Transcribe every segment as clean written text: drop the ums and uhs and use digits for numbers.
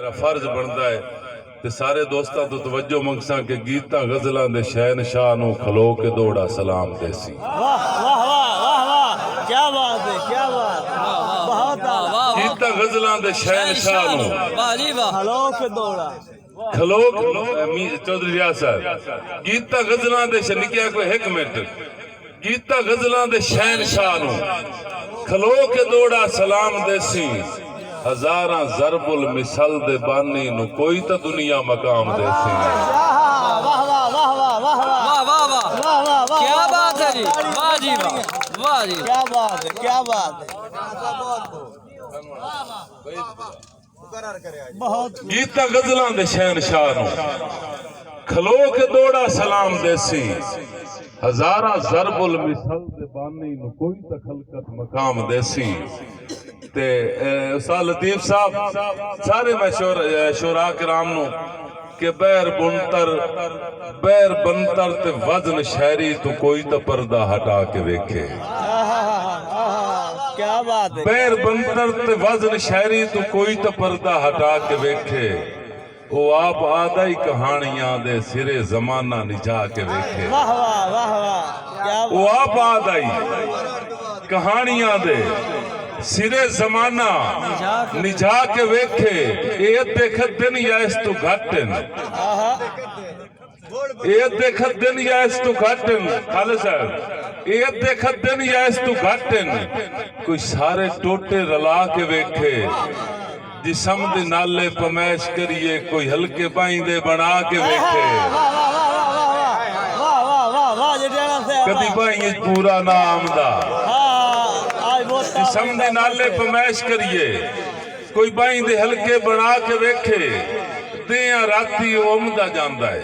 मेरा फर्ज बनता है ते सारे दोस्तों तो तवज्जो मंगसा के गीतां गजलां दे शहनशाह नूं खलो के दौड़ा सलाम देसी। वाह वाह वाह वाह वाह, क्या बात है, क्या बात है, बहुत आला। गीतां गजलां दे शहनशाह नूं वाह जी वाह, खलो के दौड़ा खलो चौधरी रियाज साहब गीतां गजलां दे निकिया कोई 1 मिनट गीतां गजलां दे शहनशाह नूं खलो के दौड़ा सलाम देसी। हजारां ज़रबुल मिसल दे बानी नु कोई तो दुनिया मकाम देसी। वाह वाह वाह वाह वाह वाह वाह वाह वाह, वाह वाह, क्या बात है जी, वाह जी वाह, वाह जी, क्या बात है, क्या बात है, बहुत गीता गजलां दे शहनशाह नूं खलो के दौड़ा सलाम देसी। हजारां ज़रबुल मिसल दे बानी नु कोई तो खलकत मकाम देसी। ते उस्ताद लतीफ साहब सारे मैं शोरा किराम नूं के बैर बनतर ते वजन शहरी तू कोई तो पर्दा हटा के वेखे। क्या बात है, बैर बनतर ते वजन शहरी तू कोई तो पर्दा हटा के वेखे। वो आप आदा ही कहानियां दे सिरे जमाना निजा के वेखे। वाह वाह वाह वाह, क्या वो आप आदा ही कहानियां दे सिरे जमाना निजा के वेखे। ये देखत दिन या इस तू घटन ये देखत दिन या इस तू घटन खाले साहब ये देखत दिन या इस तू घटन कोई सारे टोटे रला के वेखे। जिसम दे नाले पमैश करिए कोई हल्के बाइंदे बना के वेखे। कदी बाई पूरा ना आमदा जिसम दे नाले पमैश करिए कोई बाइंदे हल्के बना के वेखे। दिया राती ओमदा जांदा है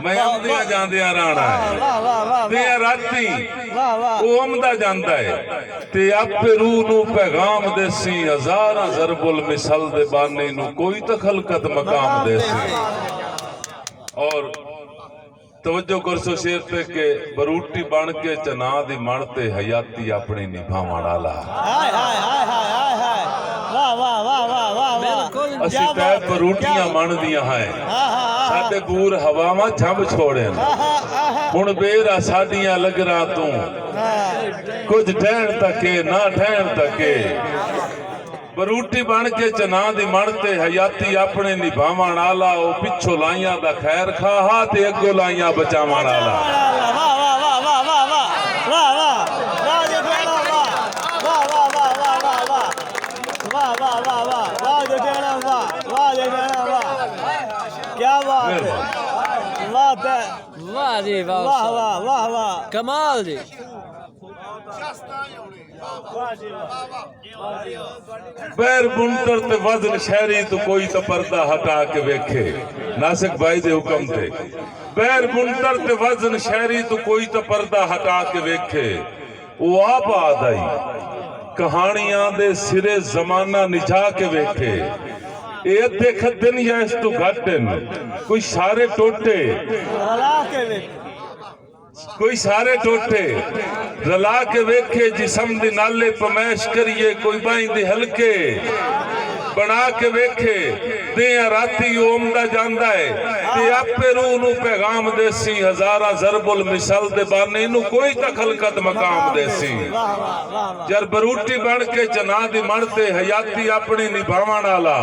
मैं आमदिया जांदिया राणा है दिया राती ओमदा जांदा है ते आपे रूह नू पैगाम देसी। हजारां ज़रबुल मिसल दे बानी नू कोई तो खलकत मकाम देसी। और तवज्जो करसो शेर पे के बरूटी बन के चना दी मणते हयाती अपनी निभावण वाला। असी तै बरूटियां मनदियां हैं साडे बूर हवावां झंब छोड़े हुण बेरा साडियां लगरा तू कुछ ठहण तके ना ठहण तके। बरूटी बन के चना दी मणते हयाती अपने निभावण वाला। ओ पिछो लाइयां दा खैर खाहा ते अगो लाइयां बचावण वाला। क्या बात है, बात है, वाह जी वाह, वाह वाह वाह वाह, कमाल जी। बैर बुनतर ते वजन शहरी तो कोई तो पर्दा हटा के वेखे। नासिक भाई दे हुक्म थे बैर बुनतर ते वजन शहरी तो कोई तो पर्दा हटा के वेखे। वो आप आदाई कहानियां दे सिरे जमाना निजा के वेखे। ये देखत दिन या इस तू घटन कोई सारे टोटे कोई सारे टोटे रला के वेखे। जिसम दी नाले पमैश करिए कोई बाइंदे हल्के बना के वेखे। दिया राती ओमदा जांदा है ते आपे रूह नू पैगाम देसी। हजारां ज़रबुल मिसल दे बानी नू कोई तो खलकत मकाम देसी। जर बरूटी बन के चना दी मणते हयाती अपनी निभावण वाला।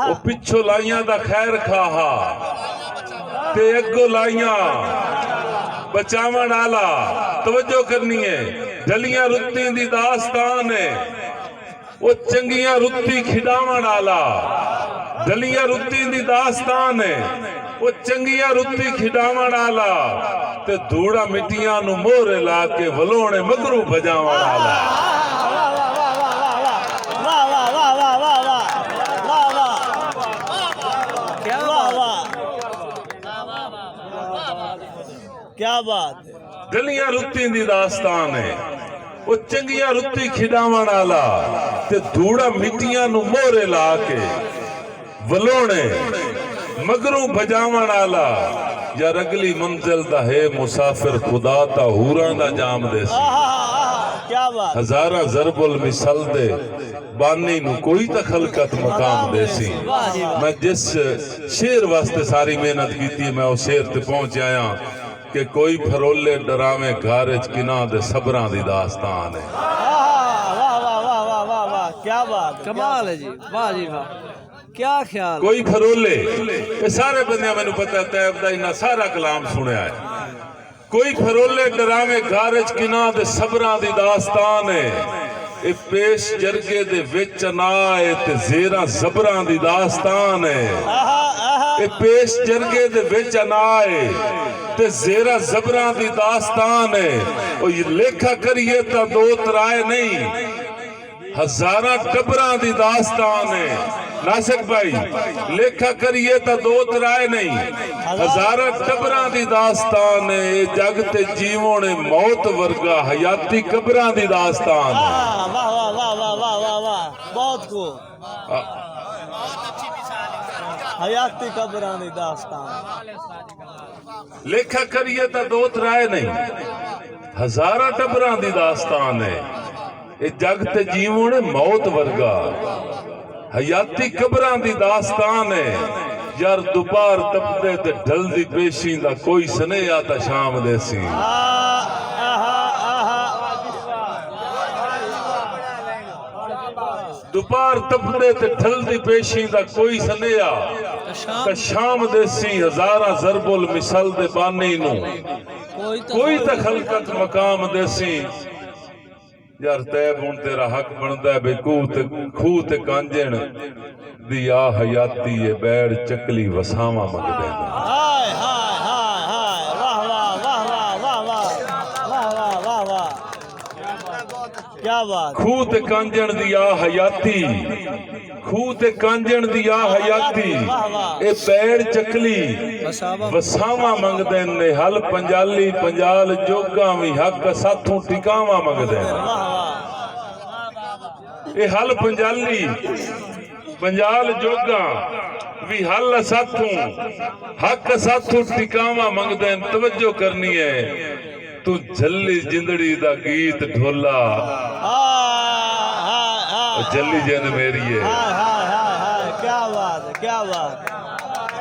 ओ पिछो लाइयां दा खैर खाहा ते अगो लाइयां बचावण वाला। तवज्जो करनी है ढलियां रुत्ती दी दास्तान है वो चंगियां रुत्ती खिडावण वाला। ढलियां रुत्ती दी दास्तान है वो चंगियां रुत्ती खिडावण वाला ते धूड़ा मिट्टियां नू मोहरे ला के वलोणे मगरू भजावण वाला। क्या बात है, ढलियां रुत्ती दी दास्तान है वो चंगियां रुत्ती खिडावण वाला ते धूड़ा मिट्टियां नू मोहरे ला के वलोणे मगरू भजावण वाला। ਯਾਰ ਅਗਲੀ ਮੰਜ਼ਿਲ ਦਾ ਹੈ ਮੁਸਾਫਿਰ ਖੁਦਾ ਤਾਂ ਹੂਰਾਂ ਦਾ ਜਾਮ ਦੇ ਸੀ क्या बात ਹਜ਼ਾਰਾਂ ਜ਼ਰਬੁਲ ਮਿਸਲ ਦੇ ਬਾਨੀ ਨੂੰ ਕੋਈ ਤਾਂ ਖਲਕਤ ਮਕਾਮ ਦੇ ਸੀ ਮੈਂ ਜਿਸ ਸ਼ੇਰ ਵਾਸਤੇ ਸਾਰੀ ਮਿਹਨਤ ਕੀਤੀ ਮੈਂ ਉਸ ਸ਼ੇਰ ਤੇ ਪਹੁੰਚ ਆਇਆ ਕਿ ਕੋਈ ਫਰੋਲੇ ਡਰਾਵੇਂ ਘਰ ਚ ਕਿਨਾਂ ਦੇ ਸਬਰਾਂ ਦੀ ਦਾਸਤਾਨ ਹੈ वाह वाह वाह वाह वाह वाह क्या बात कमाल है जी वाह जी वाह क्या ख्याल ਕੋਈ ਫਰੋਲੇ ਇਹ ਸਾਰੇ ਬੰਦਿਆਂ ਮੈਨੂੰ ਪਤਾ ਤੈਬ ਦਾ ਇਹਨਾਂ ਸਾਰਾ ਕਲਾਮ ਸੁਣਿਆ ਹੈ ਕੋਈ ਫਰੋਲੇ ਡਰਾਵੇਂ ਘਰ ਚ ਕਿਨਾਂ ਦੇ ਸਬਰਾਂ ਦੀ ਦਾਸਤਾਨ ਹੈ ਇਹ ਪੇਸ਼ ਜਰਗੇ ਦੇ ਵਿੱਚ ਨਾ ਹੈ ਤੇ ਜ਼ੇਰਾ ਜ਼ਬਰਾਂ ਦੀ ਦਾਸਤਾਨ ਹੈ ਇਹ ਪੇਸ਼ ਜਰਗੇ ਦੇ ਵਿੱਚ ਨਾ ਹੈ ਤੇ ਜ਼ੇਰਾ ਜ਼ਬਰਾਂ ਦੀ ਦਾਸਤਾਨ ਹੈ ਉਹ ਲੇਖਾ ਕਰੀਏ ਤਾਂ ਦੋ ਤਰਾਏ ਨਹੀਂ ਹਜ਼ਾਰਾਂ ਟੱਬਰਾਂ ਦੀ ਦਾਸਤਾਨ ਹੈ ਨਾਸਿਕ ਭਾਈ ਲੇਖਾ ਕਰੀਏ ਤਾਂ ਦੋ ਤਰਾਏ ਨਹੀਂ ਹਜ਼ਾਰਾਂ ਟੱਬਰਾਂ ਦੀ ਦਾਸਤਾਨ ਹੈ ਇਹ ਜਗ ਤੇ ਜੀਵਨ ਹੈ ਮੌਤ ਵਰਗਾ ਹਯਾਤੀ ਕਬਰਾਂ ਦੀ ਦਾਸਤਾਨ ਹੈ वाह वाह वाह वाह वाह वाह वाह बहुत खूब हयाती कबरानी दास्तान ਲੇਖਾ ਕਰੀਏ ਤਾਂ ਦੋ ਤਰਾਏ ਨਹੀਂ ਹਜ਼ਾਰਾਂ ਟੱਬਰਾਂ ਦੀ ਦਾਸਤਾਨ ਹੈ ਇਹ ਜਗ ਤੇ ਜੀਵਨ ਹੈ ਮੌਤ ਵਰਗਾ ਹਯਾਤੀ ਕਬਰਾਂ ਦੀ ਦਾਸਤਾਨ ਹੈ ਯਾਰ ਦੁਪਹਿਰ ਤਪਦੇ ਤੇ ਢਲਦੀ ਪੇਸ਼ੀ ਦਾ ਕੋਈ ਸੁਨੇਹਾ ਤਾਂ ਸ਼ਾਮ ਦੇ ਸੀ ਦੁਪਹਿਰ ਤਪਦੇ ਤੇ ਢਲਦੀ ਪੇਸ਼ੀ ਦਾ ਕੋਈ ਸੁਨੇਹਾ ਤਾਂ ਸ਼ਾਮ ਦੇ ਸੀ ਹਜ਼ਾਰਾਂ ਜ਼ਰਬੁਲ ਮਿਸਲ ਦੇ ਬਾਨੀ ਨੂੰ ਕੋਈ ਤਾਂ ਖਲਕਤ ਮਕਾਮ ਦੇ ਸੀ ਯਾਰ ਤੈਬ ਹੁਣ ਤੇਰਾ ਹੱਕ ਬਣਦਾ ਹੈ ਬੇ ਖੂਹ ਤੇ ਕਾਂਜਣ ਦੀ ਆ ਹਯਾਤੀ ਇਹ ਬੈੜ ਚੱਕਲੀ ਵਸਾਵਾਂ ਮੰਗਦੇ ਨੇ हाय हाय हाय हाय वाह वाह वाह वाह वाह वाह वाह वाह वाह वाह क्या बात ਖੂਹ ਤੇ ਕਾਂਜਣ ਦੀ ਆ ਹਯਾਤੀ ਖੂਹ ਤੇ ਕਾਂਜਣ ਦੀ ਆ ਹਯਾਤੀ ਇਹ ਬੈੜ ਚੱਕਲੀ ਵਸਾਵਾਂ ਮੰਗਦੇ ਨੇ ਹਲ ਪੰਜਾਲੀ ਪੰਜਾਲ ਜੋਗਾ ਵੀ ਹੱਕ ਸਾਥੋਂ ਟਿਕਾਵਾਂ ਮੰਗਦੇ ਨੇ ਇਹ ਹਲ ਪੰਜਾਲੀ ਪੰਜਾਲ ਜੋਗਾ ਵੀ ਹੱਲ ਸਾਥੋਂ ਹੱਕ ਸਾਥੋਂ ਟਿਕਾਵਾਂ ਮੰਗਦੇ ਨੇ ਤਵੱਜੋ ਕਰਨੀ ਹੈ ਤੂੰ ਜੱਲੀ ਜਿੰਦੜੀ ਦਾ ਗੀਤ ਢੋਲਾ जल्दी जन मेरी है हाय हाय हाय हाय क्या बात है क्या बात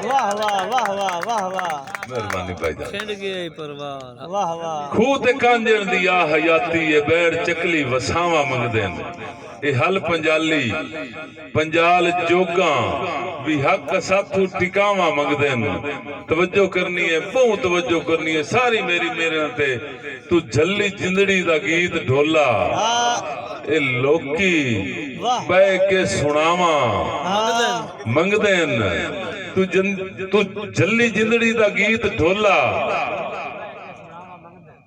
वाह वाह वाह वाह वाह वाह मेहरबानी भाईजान खिंड गया परवार वाह वाह ਖੂਹ ਤੇ ਕਾਂਜਣ ਦੀ ਆ ਹਯਾਤੀ ਇਹ ਬੈੜ ਚੱਕਲੀ ਵਸਾਵਾਂ ਮੰਗਦੇ ਨੇ ਇਹ ਹਲ ਪੰਜਾਲੀ ਪੰਜਾਲ ਜੋਗਾ ਵੀ ਹੱਕ ਸਾਥੂ ਟਿਕਾਵਾਂ ਮੰਗਦੇ ਨੇ ਤਵੱਜੋ ਕਰਨੀ ਹੈ ਬਹੁਤ ਤਵੱਜੋ ਕਰਨੀ ਹੈ ਸਾਰੀ ਮੇਰੇ ਤੇ ਤੂੰ ਜੱਲੀ ਜਿੰਦੜੀ ਦਾ ਗੀਤ ਢੋਲਾ ਇਹ ਲੋਕੀ ਬਹਿ ਕੇ ਸੁਣਾਵਾਂ ਮੰਗਦੇ ਨੇ ਤੂੰ ਜੱਲੀ ਜਿੰਦੜੀ ਦਾ ਗੀਤ ਢੋਲਾ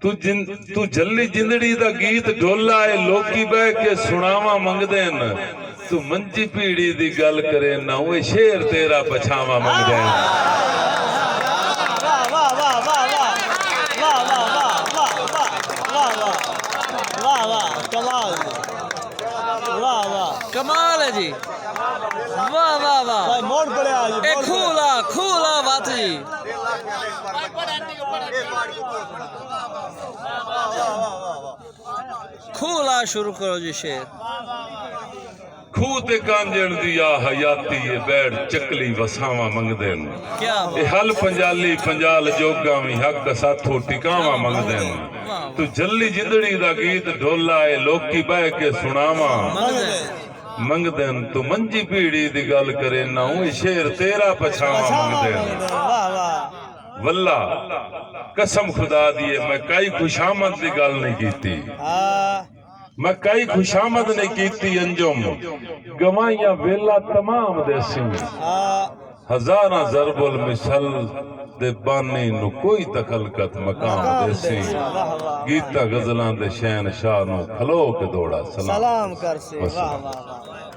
ਤੂੰ ਜੱਲੀ ਜਿੰਦੜੀ ਦਾ ਗੀਤ ਢੋਲਾ ਇਹ ਲੋਕੀ ਬਹਿ ਕੇ ਸੁਣਾਵਾਂ ਮੰਗਦੇ ਨੇ ਤੂੰ ਮੰਜੀ ਪੀੜੀ ਦੀ ਗੱਲ ਕਰੇ ਨਾ ਉਹ ਸ਼ੇਰ ਤੇਰਾ ਪਛਾਵਾਂ ਮੰਗਦੇ ਨੇ कमाल है जी वाह वाह वाह मोड़ पड़े आज ए खूला खूला बात जी खूला शुरू करो जी शेर ਖੂਹ ਤੇ ਕਾਂਜਣ ਦੀ ਆ ਹਯਾਤੀ ਇਹ ਬੈੜ ਚੱਕਲੀ ਵਸਾਵਾਂ ਮੰਗਦੇ ਨੇ क्या ਇਹ ਹਲ ਪੰਜਾਲੀ ਪੰਜਾਲ ਜੋਗਾ ਵੀ ਹੱਕ ਸਾਥੋਂ ਟਿਕਾਵਾਂ ਮੰਗਦੇ ਨੇ ਤੂੰ ਜੱਲੀ ਜਿੰਦੜੀ ਦਾ ਗੀਤ ਢੋਲਾ ਇਹ ਲੋਕੀ ਬਹਿ ਕੇ ਸੁਣਾਵਾਂ ਮੰਗਦੇ ਨੇ ਤੂੰ ਮੰਜੀ ਪੀੜੀ ਦੀ ਗੱਲ ਕਰੇ ਨਾ ਉਹ ਸ਼ੇਰ ਤੇਰਾ ਪਛਾਵਾਂ ਮੰਗਦੇ ਨੇ वाह वाह ਵੱਲਾ ਕਸਮ ਖੁਦਾ ਦੀ ਮੈਂ ਕਈ ਖੁਸ਼ਾਮਦ ਦੀ ਗੱਲ ਨਹੀਂ ਕੀਤੀ मैं कई खुशामद ने कीती अंजुम गवाइया वेला तमाम देसी हजारा जरबुल मिसल दे बानी नु कोई तखलकत मकाम देसी गीता गजलां दे शहनशाह नु खलो के दौड़ा सलाम कर से वाह वाह वाह